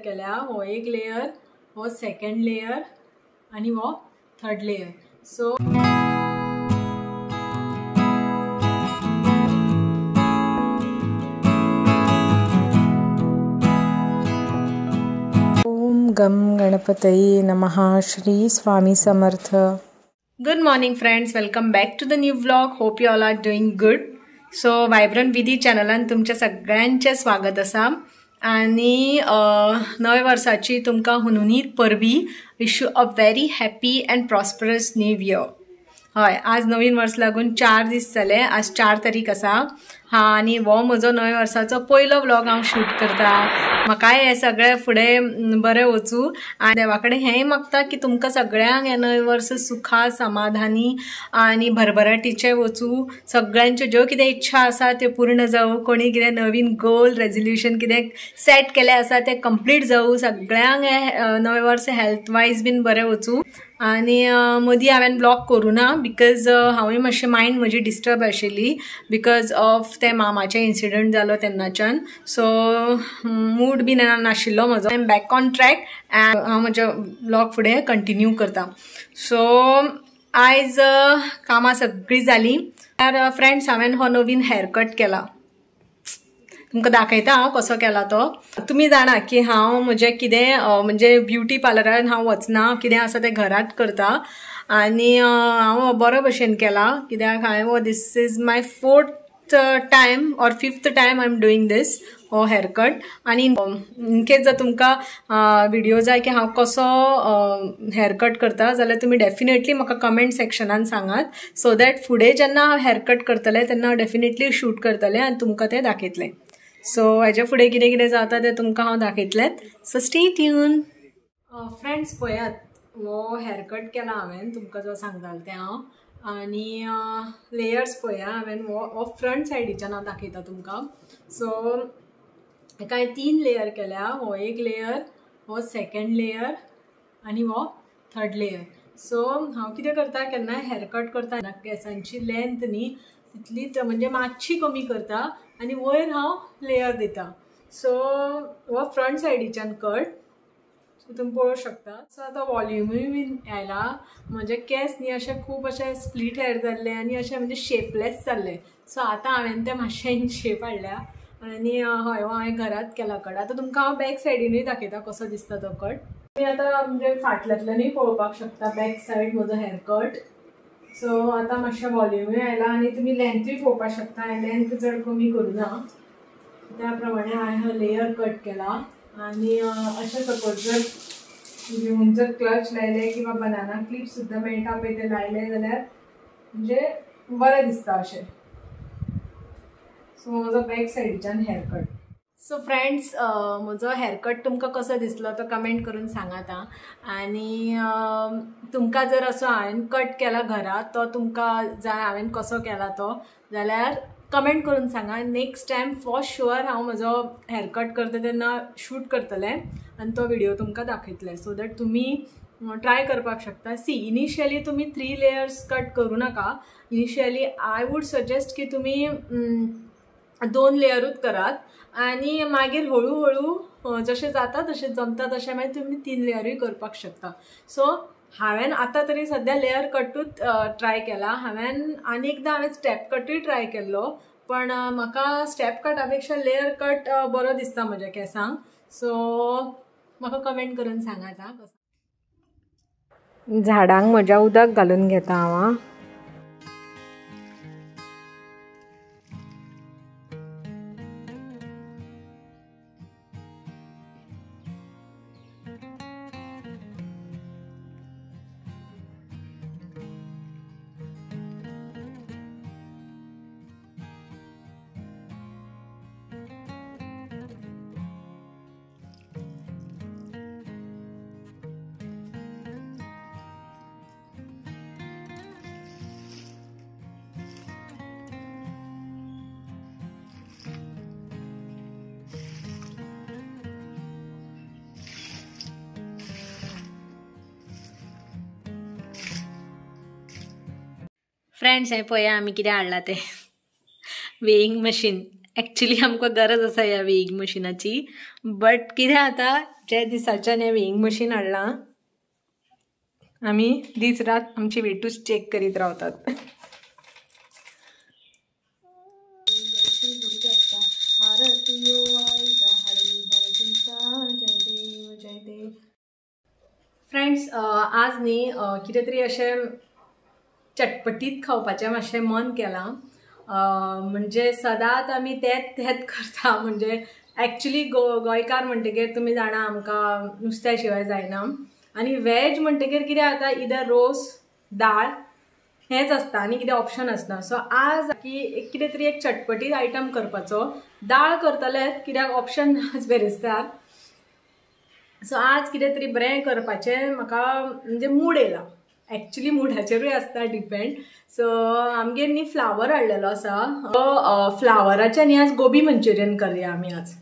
केल्या हो एक लेयर, हो सेकंड लेयर आणि हो थर्ड लेयर. सो ओम गम गणपतये नमः. Shri Swami Samarth. Good morning friends, welcome back to the new vlog. Hope you all are doing good. So vibrant Vidhi चॅनलान तुमच्या सगळ्यांचे स्वागत असा. आणि नव्या वर्षाची तुमकां हुनुनीत परबी. Wish you a very happy and prosperous new year. हय, आज नवीन वर्स लागून 4 दीस जाले. आज 4 तारीख आसा. आणि हो म्हजो नव्या वर्साचो पयलो व्लॉग हांव शूट करता. म्हाकाय हे सगळे फुडें बरें वचूं आनी देवा कडेन हेंय मागता की तुमकां सगळ्यांक हें नवें वर्स सुखा समाधानी आनी भरभराटीचें वचूं. सगळ्यांच्यो ज्यो कितें इच्छा आसा त्यो पूर्ण जावं. कोणी कितें नवीन गोल रेजोल्युशन कितें सेट केलें आसा तें कंप्लीट जावं. सगळ्यांक हें नवें वर्स हेल्थ वायज बीन बरें वचूं. आनी मदीं हांवें ब्लॉग करूं ना बिकॉज हांवूय मातशें मायंड म्हजी डिस्टर्ब आशिल्ली बिकॉज ऑफ ते मामाचें इन्सिडंट जालो तेन्नाच्यान. सो मूड बीन नाशिल्लो म्हजो. I am back on track and हांव म्हजे ब्लॉग फुडें कंटिन्यू करता. सो आयज कामां सगळीं जालीं. तर फ्रेंड्स, हांवें हो नवीन हेअर कट केला. तुमकां दाखयता हांव कसो केला तो. तुमी जाणा की हांव म्हजें कितें म्हणजे ब्युटी पार्लरान हांव वचना. कितें आसा तें घरांत करता. आनी हांव बरो भशेन केला कित्याक हांवें this is my 4th time or 5th time I am doing this हो हेअर कट. आनी इन केस जर तुमकां व्हिडिओ जाय की हांव कसो हेअर कट करता जाल्यार तुमी डेफिनेटली म्हाका कमेंट सेक्शनान सांगात. सो दॅट फुडें जेन्ना हांव हेअर कट करतलें तेन्ना हांव डेफिनेटली शूट करतलें आनी तुमकां तें दाखयतलें. सो हेजे फुडें कितें कितें जाता तें तुमकां हांव दाखयतलें. So stay tuned. फ्रेंड्स पळयात, हो हेअर कट केला हांवें तुमकां जो सांगतालें तें हांव. आनी लेयर्स पळया हांवें हो फ्रंट सायडीच्यान हांव दाखयता तुमकां. सो हेका 3 लेयर केल्या. हो एक लेयर, हो सेकंड लेयर आनी हो थर्ड लेयर. सो हांव कितें करता केन्ना हेअर कट करता केसांची लेंथ न्ही तितलीच म्हणजे मातशी कमी करता आनी वयर हांव लेयर दिता. सो हो फ्रंट सायडीच्यान कट. सो तुमी पळोवंक शकता. सो आतां वॉल्युमूय बीन आयला. म्हजे केस न्ही अशे खूब अशे स्प्लीट हेअर जाल्ले आनी अशे म्हणजे शेपलेस जाल्ले. सो आतां हांवें ते मातशे इन शेप हाडल्या. आनी हय, हो हांवें घरात केला कट. आतां तुमकां हांव बॅक सायडीनूय दाखयता कसो दिसता तो कट. तुमी आतां म्हणजे फाटल्यातल्यानूय पळोवपाक शकता बॅक सायड म्हजो हेअर कट. सो आतां मातशें वॉल्युमूय आयला आनी तुमी लेंथूय पळोवपाक शकता. हांवें लेंथ चड कमी करूं ना. त्या प्रमाणे हांवें हो लेयर कट केला. आनी अशें सपोज जर घेवन जर क्लच लायले किंवा बनाना क्लिप सुद्दां मेळटा पळय ते लायले जाल्यार म्हणजे बरें दिसता अशें. सो म्हजो बॅक सायडीच्यान हेअर कट. सो फ्रेंड्स, म्हजो हेअर कट तुमकां कसो दिसलो तो कमेंट करून सांगात आं. आनी तुमकां जर असो हांवें कट केला घरा तो तुमकां जाय हांवें कसो केला तो जाल्यार कमेंट करून सांगा. नेक्स्ट टायम फॉर शुअर हांव म्हजो हेअर कट करता तेन्ना शूट करतलें आनी तो व्हिडिओ तुमकां दाखयतलें. सो दॅट तुमी ट्राय करपाक शकता. सी इनिशियली तुमी 3 लेयर्स कट करूं नाका. इनिशियली आय वूड सजेस्ट की तुमी 2 लेयरूच करात आनी मागीर हळू जशें जाता तशें जमता तशें मागीर तुमी 3 लेयरूय करपाक शकता. सो हांवें आतां तरी सद्या लेयर कटूच ट्राय केला. आनी एकदां हांवें स्टेप कटूय ट्राय केल्लो पण म्हाका स्टेप कटा पेक्षा लेयर कट बरो दिसता म्हज्या केसांक. सो म्हाका कमेंट करून सांगात आं. झाडांक म्हज्या उदक घालून घेता हांव. फ्रेंड्स, हे पळया आमी कितें हाडला तें वेईंग मशीन. एक्चुअली आमकां गरज आसा ह्या वेइंग मशिनाची, बट कितें आता जे दिसाच्यान हें वेइंग मशीन हाडलां आमी दीस रात आमची वेटूच चेक करीत रावतात. फ्रेंड्स, आज न्ही कितें तरी अशें चटपटीत खावपाचें मातशें मन केलां. म्हणजे सदांच आमी तेच करता. म्हणजे एक्चुअली गोंयकार म्हणटकीर तुमी जाणा आमकां नुस्त्या शिवाय जायना. आनी वेज म्हणटकीर कितें जाता, इदर रोस दाळ हेच आसता आनी कितें ऑप्शन आसना. सो आज की कितें तरी एक चटपटीत आयटम करपाचो. दाळ करतलेच कित्याक ऑप्शन नाच बेरेस्तार. सो आज कितें तरी बरें करपाचें म्हाका म्हणजे मूड येयला. एक्चुअली मुडाचेरूय आसता डिपेंड. सो आमगेर न्ही फ्लावर हाडलेलो आसा. फ्लावराचें न्ही आज गोबी मंचुरियन करुया आमी आज.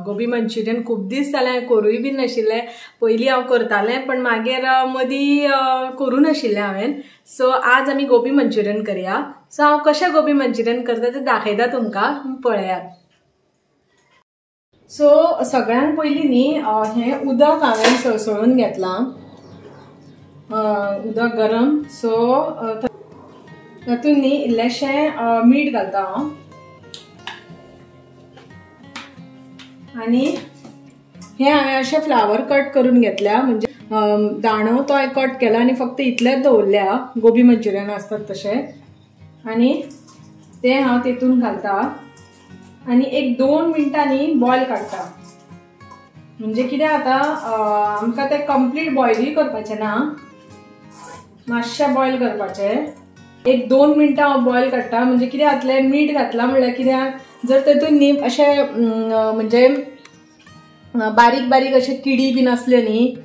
गोबी मंचुरियन खूब दीस जाले करूय बीन नाशिल्लें. पयलीं हांव करतालें पण मागीर मदीं करूं नाशिल्लें हांवें. सो आज आमी गोबी मंचुरियन करुया. सो हांव कशें गोबी मंचुरियन करता तें दाखयता तुमकां, पळयात. सो सगळ्यांत पयलीं न्ही हें उदक हांवें सळसळून घेतलां. उदक गरम. सो तातूंत न्ही इल्लेशें मीठ घालता हांव. आनी हे हांवें अशें फ्लावर कट करून घेतल्या. म्हणजे दाणो तो कट केला आनी फक्त इतलेंच दवरल्या गोबी मंचुरियन आसतात तशें. आनी तें हांव तेतून घालता आनी एक 2 मिनटांनी बॉयल काडटा. म्हणजे कितें जाता, आमकां तें कंप्लीट बॉयलूय करपाचें ना, मातशें बॉयल करपाचें. एक 2 मिनटां हांव बॉयल काडटा. म्हणजे कितें जातलें, मीठ घातलां म्हणल्यार कित्याक जर तेतून न्ही अशें म्हणजे बारीक बारीक अशे किडी बीन असल्यो न्ही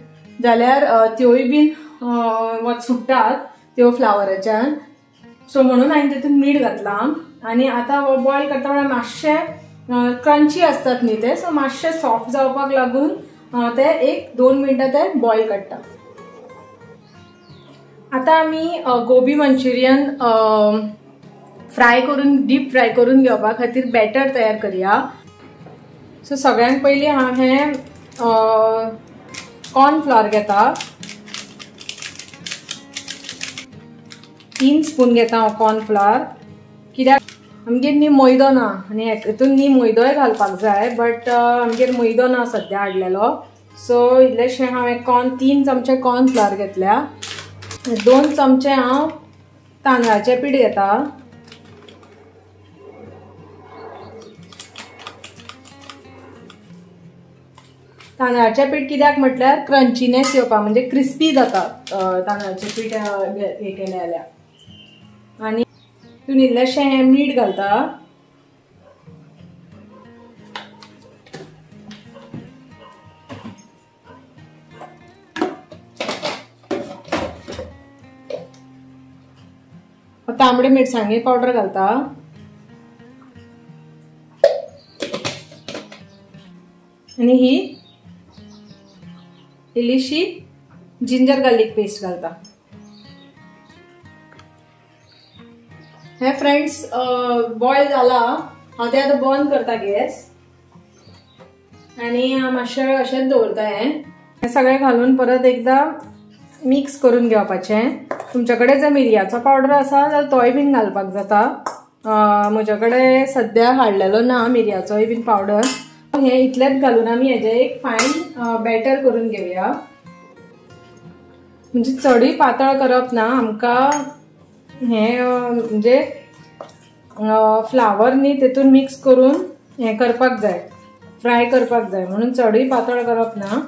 जाल्यार त्योय बीन सुट्टात त्यो फ्लावराच्यान. सो म्हणून हांवें तेतून मीठ घातलां. आनी आतां बॉयल करता म्हणल्यार मातशें क्रंची आसतात न्ही ते. सो मातशें सॉफ्ट जावपाक लागून ते एक 2 मिनटां ते बॉयल काडटा. आतां आमी गोबी मंचुरियन फ्राय करून डीप फ्राय करून घेवपा खातीर बॅटर तयार करुया. सो सगळ्यांत पयलीं हांव हें कॉर्नफ्लॉर घेता. 3 स्पून घेता हांव कॉर्नफ्लॉर. कित्याक आमगेर न्ही मैदो ना आनी हेतून न्ही मैदोय घालपाक जाय, बट आमगेर मैदो ना सद्या हाडलेलो. सो इल्लेशें हांवें 3 चमचे कॉर्नफ्लॉर घेतल्या. 2 चमचे हांव तांदळाचें पीठ घेता. तांदळाचें पीठ कित्याक म्हटल्यार क्रंचीनेस येवपा, म्हणजे क्रिस्पी जाता तांदळाचें पीठ हें केलें जाल्यार. आनी तितून इल्लेशें हें मीठ घालता. तांबडे मिरसांगे पावडर घालता. आनी ही इल्लीशी जिंजर गार्लिक पेस्ट घालता. हे फ्रेंड्स बॉयल जाला. हांव तें आतां बंद करता गॅस आनी मातशें अशेंच दवरता. हें सगळें घालून परत एकदां मिक्स करून घेवपाचें. तुमचे कडेन जर मिरयाचो पावडर आसा जाल्यार तोय बीन घालपाक जाता. म्हजे कडेन सद्या हाडलेलो ना मिरयाचोय बीन पावडर. हें इतलेंच घालून आमी हेजें एक फायन बॅटर करून घेवया. म्हणजे चडूय पातळ करप ना. आमकां हें म्हणजे फ्लावर न्ही तेतून मिक्स करून हें करपाक जाय, फ्राय करपाक जाय. म्हणून चडूय पातळ करप ना.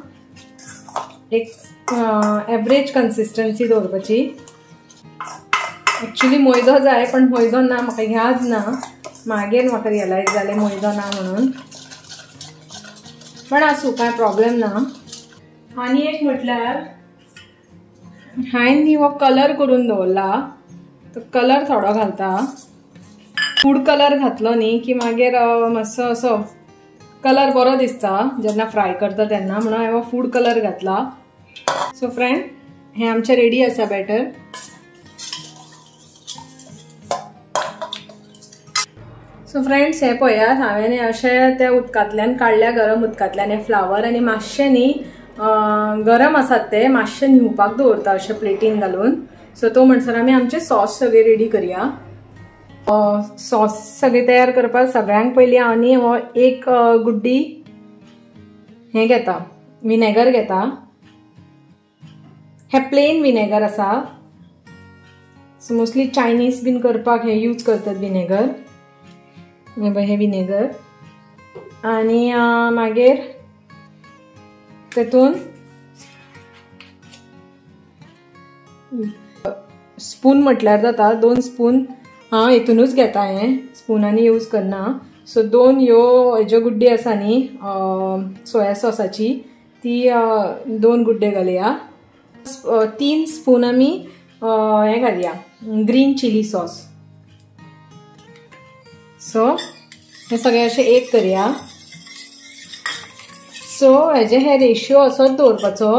एक एवरेज कन्सिस्टन्सी दवरपाची. एक्चुअली मैदो जाय पण मैदो ना, म्हाका याद ना. मागीर म्हाका रियलायज जालें मैदो ना म्हणून. पण आसूं कांय प्रॉब्लेम ना. आनी एक म्हटल्यार हांवें न्ही हो कलर करून दवरला. तो कलर थोडो घालता. फूड कलर घातलो न्ही की मागीर मातसो असो कलर बरो दिसता जेन्ना फ्राय करता तेन्ना. म्हणून हांवें हो फूड कलर घातला. सो फ्रेंड हें आमचें रेडी आसा बॅटर. सो फ्रेंड्स हे पळयात हांवें अशें त्या उदकांतल्यान काडल्या गरम उदकांतल्यान हे फ्लावर आनी मातशे न्ही गरम आसात ते मातशे न्हिवपाक दवरता अशे प्लेटीन घालून. सो तो म्हणसर आमी आमचे सॉस सगळे रेडी करया. सॉस सगळे तयार करपाक सगळ्यांक पयलीं हांव न्ही एक गुड्डी हे घेता विनेगर घेता. हे प्लेन विनेगर आसा. सो मोस्टली चायनीज बीन करपाक हे यूज करतात विनेगर. हे विनेगर आनी मागीर तेतून स्पून म्हटल्यार जाता 2 स्पून हांव हेतूनच घेता. हे स्पुनांनी यूज करना. सो 2 हेज्यो गुड्डी आसा न्ही सोया सॉसाची ती 2 गुड्डे घालया. 3 स्पून आमी हे घालया ग्रीन चिली सॉस. सो हे सगळे अशे एक करया. सो हेजे हे रेशियो असोच दवरपाचो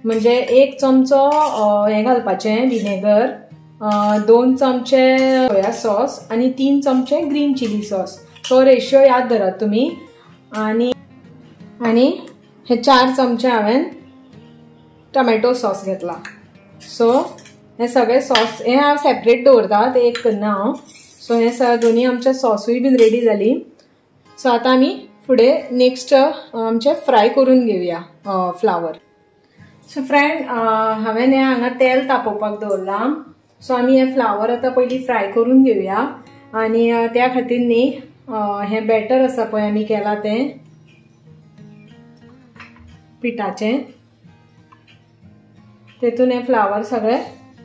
म्हणजे 1 चमचो हे घालपाचे विनेगर, 2 चमचे सोया सॉस आणि 3 चमचे ग्रीन चिली सॉस. तो रेशियो याद धरात तुम्ही. आणि हे 4 चमचे हांवें टोमॅटो सॉस घेतला. सो हे सगळे सॉस हे हांव सेपरेट दवरता, ते एक करना हांव. सो हे दोन्ही आमचे सॉसूय बीन रेडी जाली. सो आतां आमी फुडें नेक्स्ट आमचे फ्राय करून घेवया फ्लावर. सो फ्रेंड हांवें हे हांगा तेल तापोवपाक दवरला. सो आमी हे फ्लावर आतां पयलीं फ्राय करून घेवया. आनी त्या खातीर न्ही हे बॅटर आसा पळय आमी केला तें पिठाचें तेतून हे फ्लावर सगळे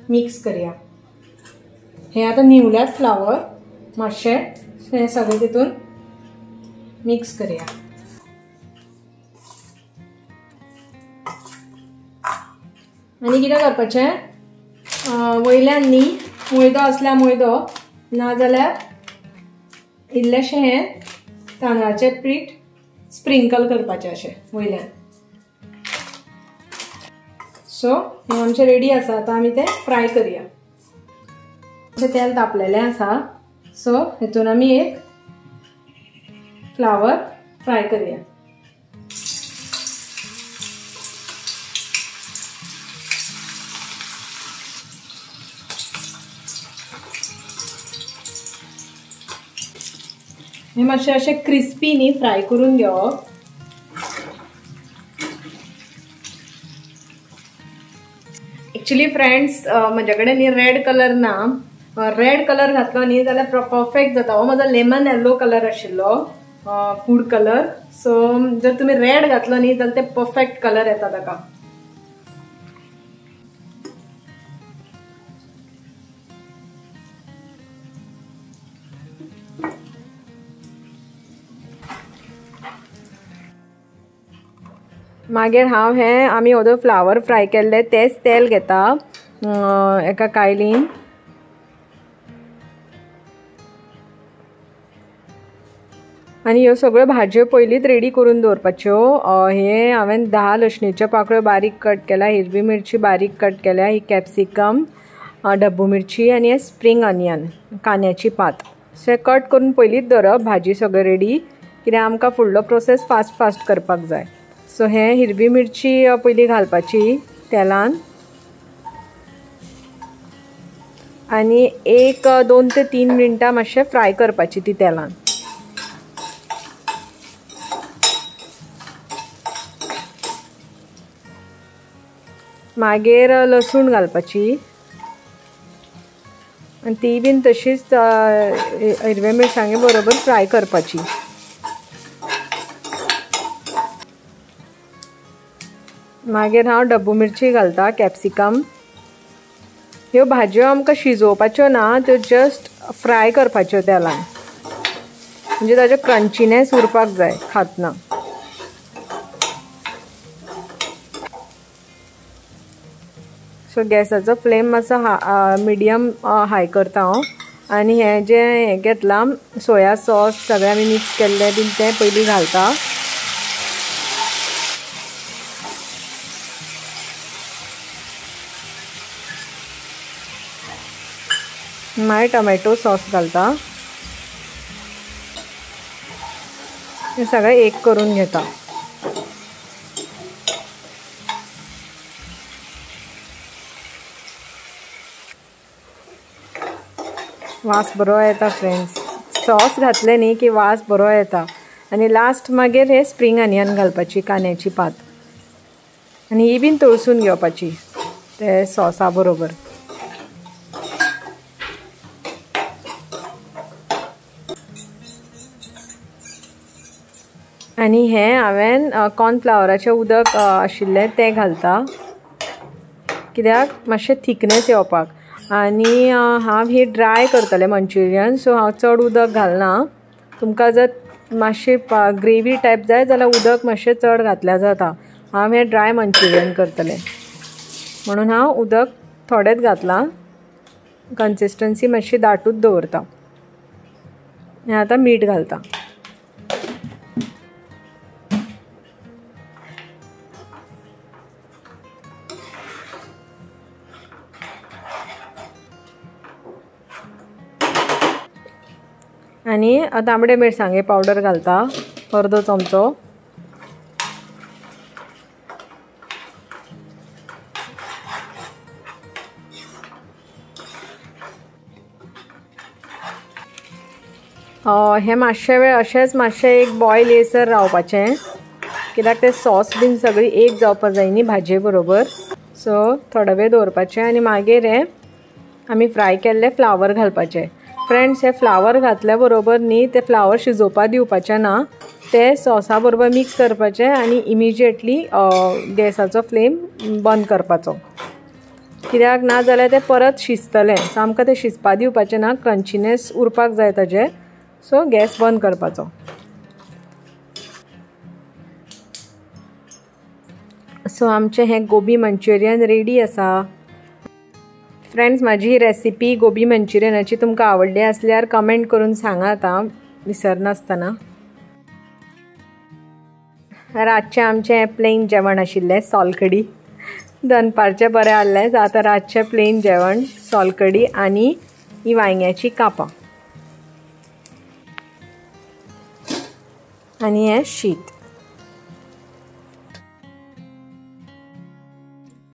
मिक्स करया. हे आतां न्हिवल्यात फ्लावर मातशे. हे सगळे तितून मिक्स करया. आनी कितें करपाचें वयल्यान न्ही मैदो असल्या मैदो नाजाल्यार इल्लेशें हे तांदळाचें पीठ स्प्रिंकल करपाचें अशें वयल्यान. सो हे आमचे रेडी आसा. आतां आमी ते फ्राय करया. तेल तापलेलें आसा. सो हेतून आमी एक फ्लावर फ्राय करया. हे मातशे अशे क्रिस्पी न्ही फ्राय करून घेवप. एक्चुअली फ्रेंड्स म्हजे कडेन न्ही रेड कलर ना. रेड कलर घातलो न्ही जाल्यार परफेक्ट जाता. हो म्हजो लेमन येल्लो कलर आशिल्लो फूड कलर. सो जर तुमी रेड घातलो न्ही जाल्यार ते परफेक्ट कलर येता ताका. मागीर हांव हे आमी ओदो फ्लावर फ्राय केल्ले तेच तेल घेता एका कायलीन. आनी ह्यो सगळ्यो भाजयो पयलींच रेडी करून दवरपाच्यो. हे हांवें 10 लसणीच्यो पाकळ्यो बारीक कट केल्या, हिरवी मिरची बारीक कट केल्या, ही कॅप्सिकम, डब्बू मिरची आनी हे स्प्रिंग ऑनियन कांद्याची पात. सो हे कट करून पयलींच दवरप भाजी सगळी रेडी, कित्याक आमकां फुडलो प्रोसेस फास्ट करपाक जाय. सो हे हिरवी मिरची पयलीं घालपाची तेलान आनी 1, 2 ते 3 मिनटां मातशें फ्राय करपाची ती तेलान. मागीर लसूण घालपाची आनी ती बीन तशीच हिरवे मिरसांगे बरोबर फ्राय करपाची. मागीर हांव डब्बू मिरची घालता, कॅप्सिकम. ह्यो भाजयो आमकां शिजोवपाच्यो ना, त्यो जस्ट फ्राय करपाच्यो तेलान, म्हणजे ताचो क्रंचीनेस उरपाक जाय खातना. सो गॅसाचो फ्लेम मातसो मिडियम हाय करता हांव. आनी हे जे हे घेतला सोया सॉस सगळे आमी मिक्स केल्ले बीन ते पयलीं घालता. मागीर टोमॅटो सॉस घालता. हे सगळें एक करून घेता. वास बरो येता फ्रेंड्स. सॉस घातले न्ही की वास बरो येता. आनी लास्ट मागीर हे स्प्रिंग ऑनियन घालपाची, कांद्याची पात, आनी ही बीन तळसून घेवपाची ते सॉसा बरोबर. आनी हे हांवें कॉर्नफ्लावराचें उदक आशिल्लें तें घालता, कित्याक मातशें थिकनेस येवपाक. आनी हांव ही ड्राय करतलें मंचुरियन, सो हांव चड उदक घालना. तुमकां जर मातशी ग्रेवी टायप जाय जाल्यार उदक मातशें चड घातल्यार जाता. हांव हें ड्राय मंचुरियन करतलें म्हणून हांव उदक थोडेंच घातलां. कन्सिस्टन्सी मातशी दाटूच दवरता. हें आतां मीठ घालता. आनी तांबडे मिरसांगे पावडर घालता, अर्दो चमचो. हे मातशे वेळ अशेंच मातशें एक बॉयल येसर रावपाचें, कित्याक ते सॉस बीन सगळी एक जावपाक जाय न्ही भाजये बरोबर. सो थोडो वेळ दवरपाचें आनी मागीर हे आमी फ्राय केल्ले फ्लावर घालपाचे. फ्रेंड्स, हे फ्लावर घातल्या बरोबर न्ही ते फ्लावर शिजोवपाक दिवपाचे ना, ते सॉसा बरोबर मिक्स करपाचे आनी इमिजिएटली गॅसाचो फ्लेम बंद करपाचो, कित्याक ना जाल्यार ते परत शिजतले. सामकें ते शिजपाक दिवपाचें ना, क्रंचीनेस उरपाक जाय ताजे. सो गॅस बंद करपाचो. सो आमचें हें गोबी मंचुरियन रेडी आसा. फ्रेंड्स, माझी ही रेसिपी गोबी मंचुरियनाची तुमकां आवडली आसल्यार कमेंट करून सांगात आं, विसरनासतना. रातचें आमचें प्लेन जेवण आशिल्लें, सोलकडी. दनपारचें बरें आहलें, आतां रातचें प्लेन जेवण, सोलकडी आनी ही वांयग्याची कापां आनी हें शीत.